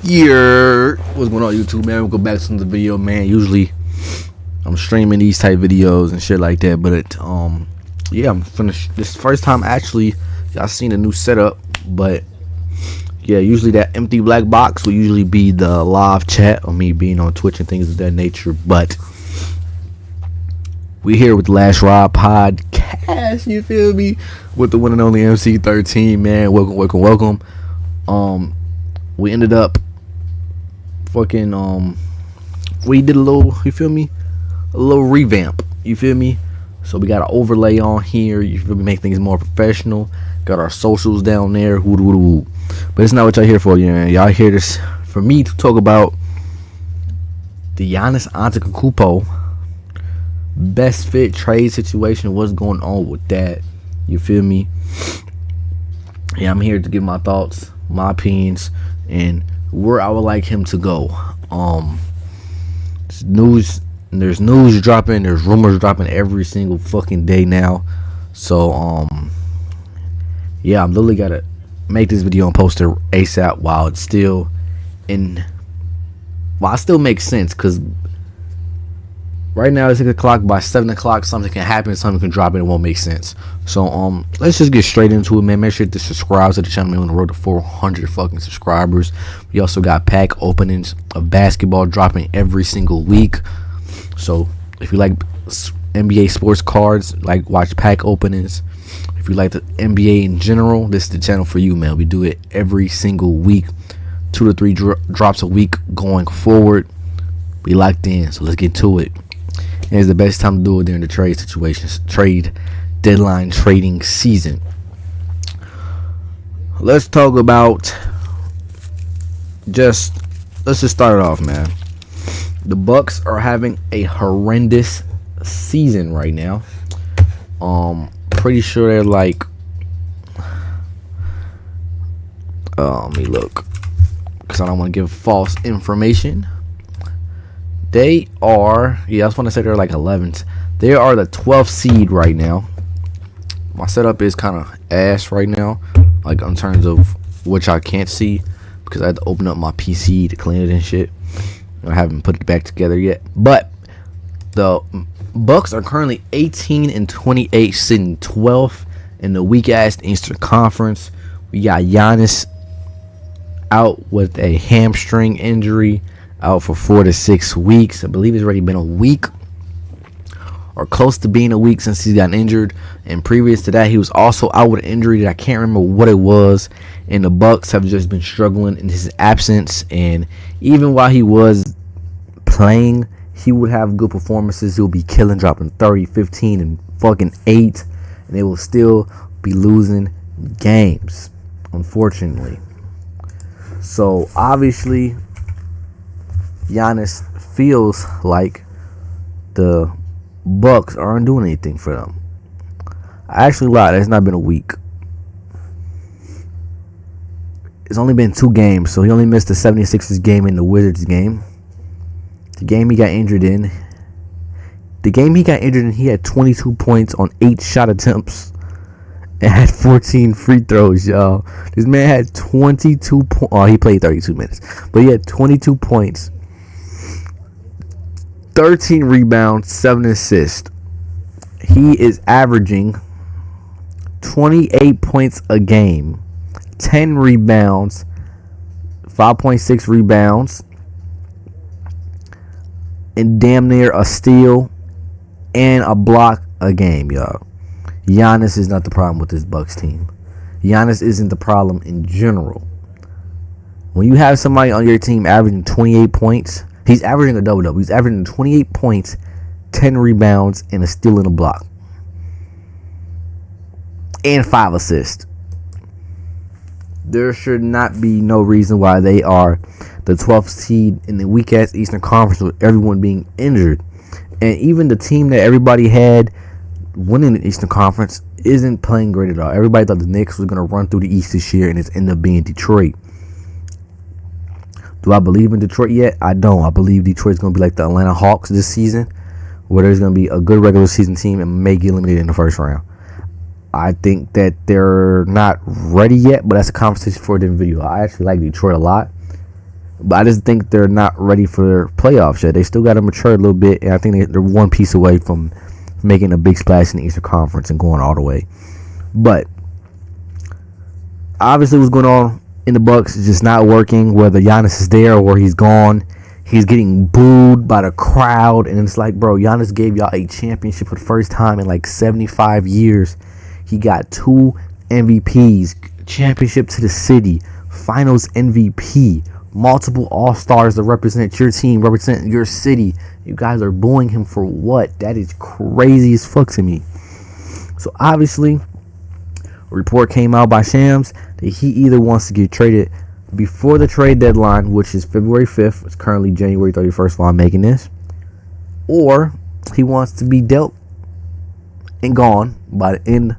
Yeah, what's going on YouTube, man? We'll go back to the video, man. Usually I'm streaming these type videos and shit like that, but yeah, I'm finished this first time. Actually, y'all seen a new setup, but yeah, usually that empty black box will usually be the live chat or me being on Twitch and things of that nature. But we here with the Last Ride podcast, you feel me, with the one and only MC13, man. Welcome. We ended up fucking we did a little, you feel me, a little revamp, you feel me. So we got an overlay on here, you feel me, make things more professional. Got our socials down there, woo. But it's not what y'all here for, you know. Y'all hear this for me to talk about the Giannis Antetokounmpo best fit trade situation. What's going on with that, you feel me? Yeah, I'm here to give my thoughts, my opinions, and where I would like him to go. There's news dropping, there's rumors dropping every single fucking day now. So yeah, I'm literally gotta make this video and post it ASAP while it still makes sense, because right now it's 6 o'clock. By 7 o'clock something can happen, something can drop, and it won't make sense. So let's just get straight into it, man. Make sure to subscribe to the channel, man. We're on the road to 400 fucking subscribers. We also got pack openings of basketball dropping every single week. So if you like NBA sports cards, like watch pack openings, if you like the NBA in general, this is the channel for you, man. We do it every single week, 2 to 3 drops a week going forward. We locked in, so let's get to it. And it's the best time to do it during the trade situations, trade deadline trading season. Let's talk about let's just start it off, man. The Bucks are having a horrendous season right now. Pretty sure they're like let me look, because I don't want to give false information. They are, yeah, I just want to say they're like 11th. They are the 12th seed right now. My setup is kind of ass right now, like in terms of which I can't see, because I had to open up my PC to clean it and shit. I haven't put it back together yet. But the Bucks are currently 18-28, sitting 12th in the weak-ass Eastern Conference. We got Giannis out with a hamstring injury, out for 4 to 6 weeks. I believe it's already been a week or close to being a week since he got injured. And previous to that, he was also out with an injury that I can't remember what it was. And the Bucks have just been struggling in his absence. And even while he was playing, he would have good performances. He'll be killing, dropping 30, 15, and fucking 8. And they will still be losing games, unfortunately. So obviously, Giannis feels like the Bucks aren't doing anything for them. I actually lied. It's not been a week. It's only been 2 games, so he only missed the 76ers game and the Wizards game. The game he got injured in, he had 22 points on 8 shot attempts and had 14 free throws, y'all. This man had 22 points. Oh, he played 32 minutes, but he had 22 points, 13 rebounds, 7 assists. He is averaging 28 points a game, 10 rebounds, 5.6 rebounds, and damn near a steal and a block a game, y'all. Giannis is not the problem with this Bucks team. Giannis isn't the problem in general. When you have somebody on your team averaging 28 points, he's averaging a double-double. He's averaging 28 points, 10 rebounds, and a steal and a block. And 5 assists. There should not be no reason why they are the 12th seed in the weak-ass Eastern Conference with everyone being injured. And even the team that everybody had winning the Eastern Conference isn't playing great at all. Everybody thought the Knicks was going to run through the East this year, and it's ended up being Detroit. Do I believe in Detroit yet? I don't. I believe Detroit's going to be like the Atlanta Hawks this season, where there's going to be a good regular season team and may get eliminated in the first round. I think that they're not ready yet, but that's a conversation for a different video. I actually like Detroit a lot. But I just think they're not ready for playoffs yet. They still got to mature a little bit, and I think they're one piece away from making a big splash in the Eastern Conference and going all the way. But obviously, what's going on in the Bucks is just not working. Whether Giannis is there or he's gone, he's getting booed by the crowd, and it's like, bro, Giannis gave y'all a championship for the first time in like 75 years. He got 2 MVPs, championship to the city, Finals MVP, multiple All-Stars to represent your team, represent your city. You guys are booing him for what? That is crazy as fuck to me. So obviously, a report came out by Shams that he either wants to get traded before the trade deadline, which is February 5th. It's currently January 31st while I'm making this. Or he wants to be dealt and gone by the end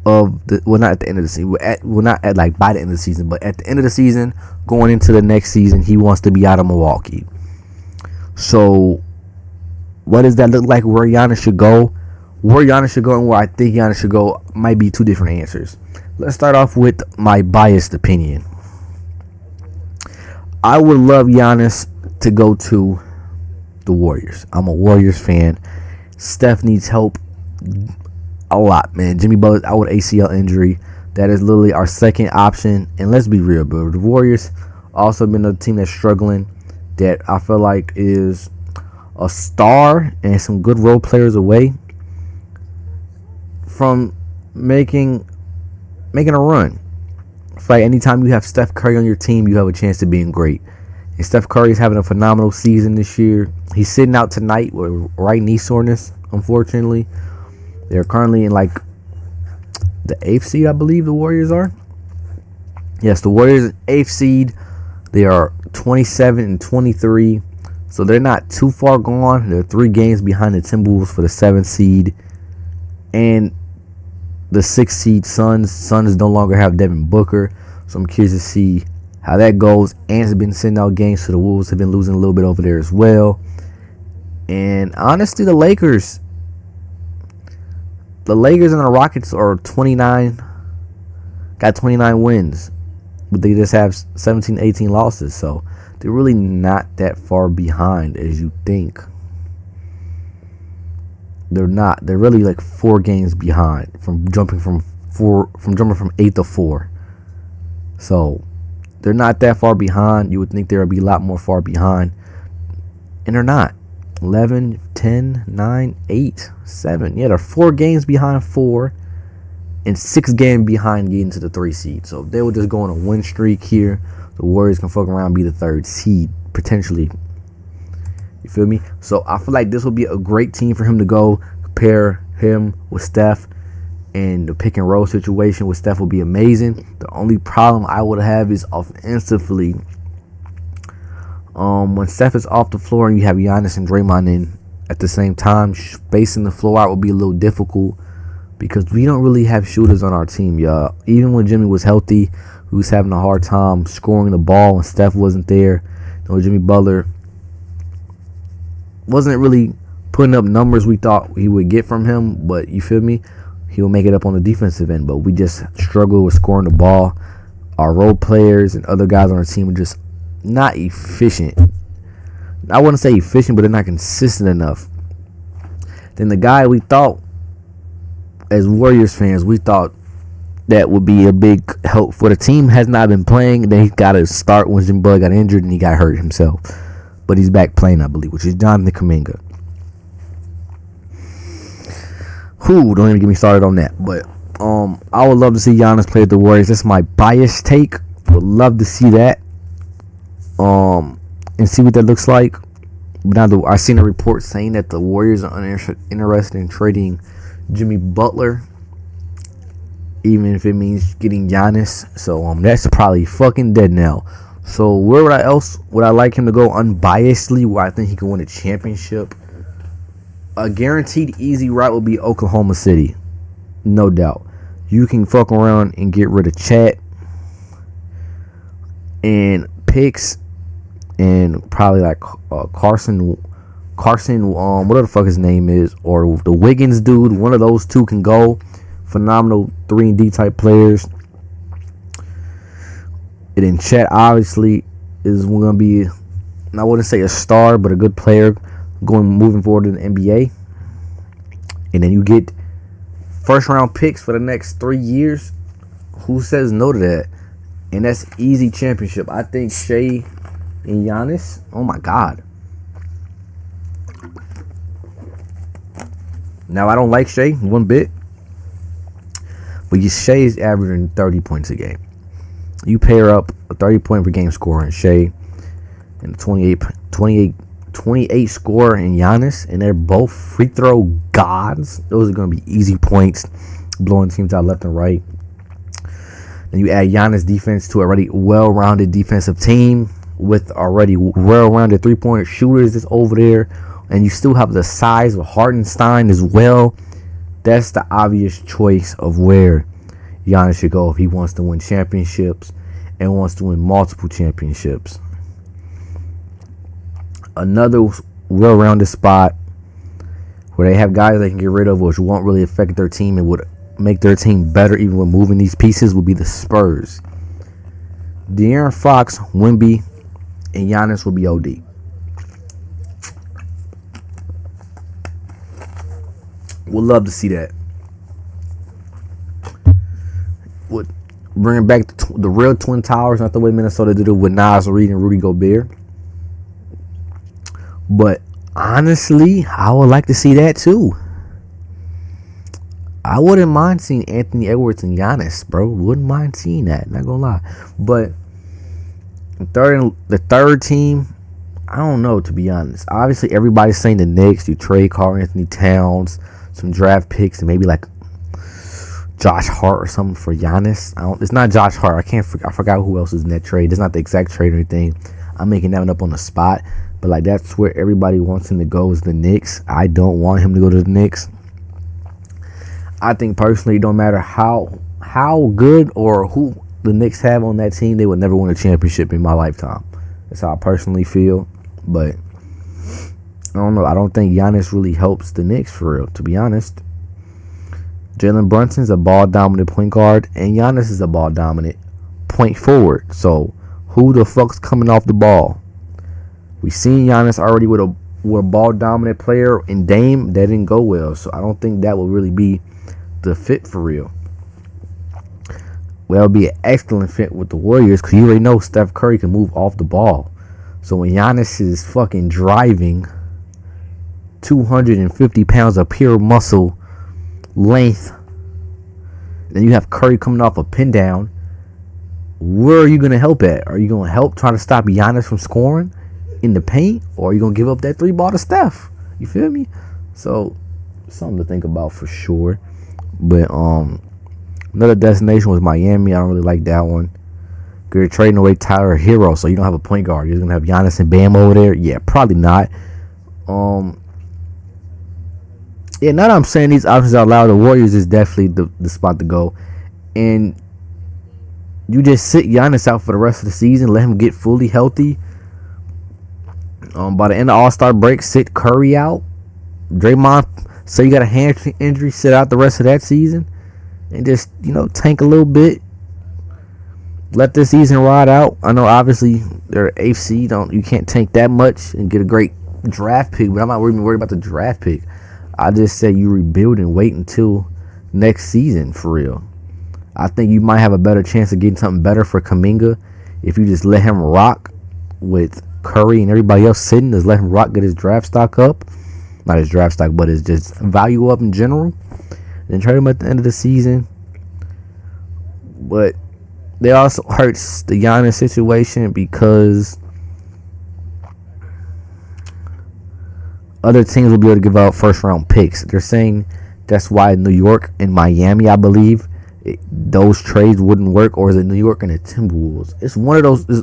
of the, well, not at the end of the season, by the end of the season, but at the end of the season, going into the next season, he wants to be out of Milwaukee. So what does that look like? Where Giannis should go? Where Giannis should go and where I think Giannis should go might be 2 different answers. Let's start off with my biased opinion. I would love Giannis to go to the Warriors. I'm a Warriors fan. Steph needs help a lot, man. Jimmy Butler's out with ACL injury. That is literally our second option. And let's be real, bro. The Warriors also been a team that's struggling, that I feel like is a star and some good role players away from making a run. It's like anytime you have Steph Curry on your team, you have a chance of being great. And Steph Curry is having a phenomenal season this year. He's sitting out tonight with right knee soreness, unfortunately. They're currently in like the 8th seed, I believe the Warriors are. Yes, the Warriors 8th seed. They are 27-23. So they're not too far gone. They're 3 games behind the Timberwolves for the 7th seed. And the 6th seed Suns. Suns no longer have Devin Booker. So I'm curious to see how that goes. Ants have been sending out games, so the Wolves have been losing a little bit over there as well. And honestly, the Lakers and the Rockets are 29, got 29 wins, but they just have 17, 18 losses. So they're really not that far behind as you think. They're not. They're really like 4 games behind from jumping from 8 to 4. So they're not that far behind. You would think they would be a lot more far behind, and they're not. 11, 10, 9, 8, 7. Yeah, they're 4 games behind 4 and 6 games behind getting to the 3 seed. So if they would just go on a win streak here, the Warriors can fuck around and be the 3rd seed, potentially. You feel me? So I feel like this would be a great team for him to go. Compare him with Steph, and the pick and roll situation with Steph would be amazing. The only problem I would have is offensively. When Steph is off the floor and you have Giannis and Draymond in at the same time, spacing the floor out would be a little difficult because we don't really have shooters on our team, y'all. Even when Jimmy was healthy, we was having a hard time scoring the ball when Steph wasn't there. You know, Jimmy Butler wasn't really putting up numbers we thought he would get from him, but you feel me? He'll make it up on the defensive end, but we just struggle with scoring the ball. Our role players and other guys on our team are just not efficient. I wouldn't say efficient, but they're not consistent enough. Then the guy we thought, as Warriors fans, we thought that would be a big help for the team, has not been playing. Then he got to start when Jimmy Butler got injured and he got hurt himself. But he's back playing, I believe, which is Jonathan Kuminga. Don't even get me started on that. But I would love to see Giannis play with the Warriors. That's my biased take. Would love to see that. And see what that looks like. Now, I've seen a report saying that the Warriors are interested in trading Jimmy Butler, even if it means getting Giannis. So that's probably fucking dead now. So where would I like him to go unbiasedly, where I think he can win a championship? A guaranteed easy route would be Oklahoma City, no doubt. You can fuck around and get rid of Chat and picks. And probably like Carson, whatever the fuck his name is, or the Wiggins dude. One of those two can go. Phenomenal 3-and-D type players. And then Chet, obviously, is going to be, I wouldn't say a star, but a good player moving forward in the NBA. And then you get first round picks for the next 3 years. Who says no to that? And that's easy championship. I think Shea and Giannis, oh my God. Now, I don't like Shea one bit. But Shea is averaging 30 points a game. You pair up a 30-point per game scorer in Shea and a 28 scorer in Giannis, and they're both free throw gods. Those are going to be easy points, blowing teams out left and right. And you add Giannis' defense to a already well-rounded defensive team with already well-rounded three-pointer shooters that's over there, and you still have the size of Hartenstein as well. That's the obvious choice of where Giannis should go if he wants to win championships and wants to win multiple championships. Another well-rounded spot where they have guys they can get rid of, which won't really affect their team and would make their team better even when moving these pieces, would be the Spurs. De'Aaron Fox, Wemby, and Giannis will be OD. Would love to see that. Would bring back the real Twin Towers, not the way Minnesota did it with Naz Reid and Rudy Gobert. But honestly, I would like to see that too. I wouldn't mind seeing Anthony Edwards and Giannis, bro. Wouldn't mind seeing that. Not gonna lie. But the third team, I don't know, to be honest. Obviously, everybody's saying the Knicks. You trade Karl Anthony Towns, some draft picks, and maybe like Josh Hart or something for Giannis. It's not Josh Hart. I forgot who else is in that trade. It's not the exact trade or anything. I'm making that one up on the spot. But like that's where everybody wants him to go, is the Knicks. I don't want him to go to the Knicks. I think personally, it don't matter how good or who the Knicks have on that team, they would never win a championship in my lifetime. That's how I personally feel. But I don't know. I don't think Giannis really helps the Knicks for real, to be honest. Jalen Brunson's a ball-dominant point guard, and Giannis is a ball-dominant point forward. So who the fuck's coming off the ball? We seen Giannis already with a ball-dominant player in Dame. That didn't go well. So I don't think that will really be the fit for real. Well, it would be an excellent fit with the Warriors because you already know Steph Curry can move off the ball. So when Giannis is fucking driving 250 pounds of pure muscle length, then you have Curry coming off a pin down, where are you going to help at? Are you going to help try to stop Giannis from scoring in the paint, or are you going to give up that 3-ball to Steph? You feel me? So something to think about for sure. But another destination was Miami. I don't really like that one. You're trading away Tyler Hero, so you don't have a point guard. You're gonna have Giannis and Bam over there. Yeah, probably not. Yeah, now that I'm saying these options out loud, the Warriors is definitely the spot to go. And you just sit Giannis out for the rest of the season, let him get fully healthy. By the end of All-Star break, sit Curry out. Draymond, say you got a hamstring injury, sit out the rest of that season, and just tank a little bit. Let this season ride out. I know obviously they're AFC, you can't tank that much and get a great draft pick, but I'm not even worried about the draft pick. I just say you rebuild and wait until next season for real. I think you might have a better chance of getting something better for Kuminga if you just let him rock with Curry and everybody else sitting. Just let him rock, get his draft stock up. Not his draft stock, but his just value up in general. Then trade him at the end of the season. But they also hurts the Giannis situation because other teams will be able to give out first round picks. They're saying that's why New York and Miami, I believe, those trades wouldn't work, or is it New York and the Timberwolves? It's one of those.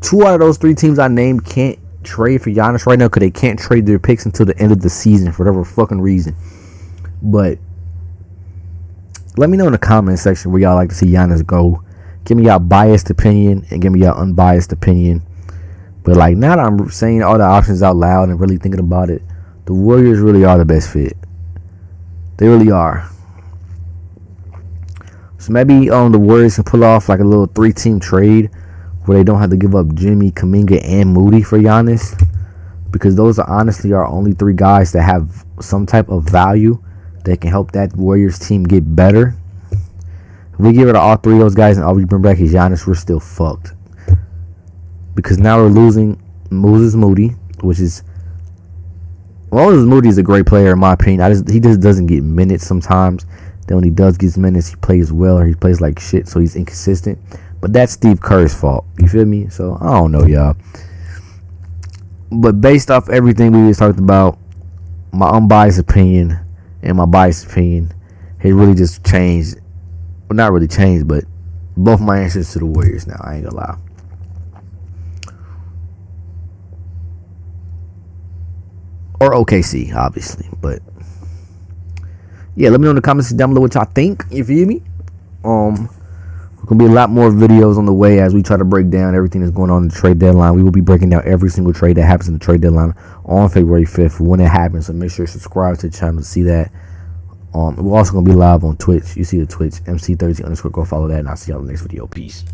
Two out of those three teams I named can't trade for Giannis right now because they can't trade their picks until the end of the season for whatever fucking reason. But let me know in the comment section where y'all like to see Giannis go. Give me y'all biased opinion and give me y'all unbiased opinion. But like now that I'm saying all the options out loud and really thinking about it, the Warriors really are the best fit. They really are. So maybe the Warriors can pull off like a little 3-team trade where they don't have to give up Jimmy, Kuminga, and Moody for Giannis, because those are honestly our only 3 guys that have some type of value that can help that Warriors team get better. If we give it to all 3 of those guys and all we bring back is Giannis, we're still fucked. Because now we're losing Moses Moody, which is... Moses Moody is a great player in my opinion. He just doesn't get minutes sometimes. Then when he does get minutes, he plays well or he plays like shit, so he's inconsistent. But that's Steve Kerr's fault. You feel me? So, I don't know, y'all. But based off everything we just talked about, my unbiased opinion and my biased opinion, it really just changed. Well, not really changed, but both my answers to the Warriors now. I ain't gonna lie. Or OKC, obviously. But yeah, let me know in the comments down below what y'all think. You feel me? There's gonna be a lot more videos on the way as we try to break down everything that's going on in the trade deadline. We will be breaking down every single trade that happens in the trade deadline on February 5th when it happens. So make sure you subscribe to the channel to see that. We're also gonna be live on Twitch. You see the Twitch MC30_. Go follow that, and I'll see y'all in the next video. Peace.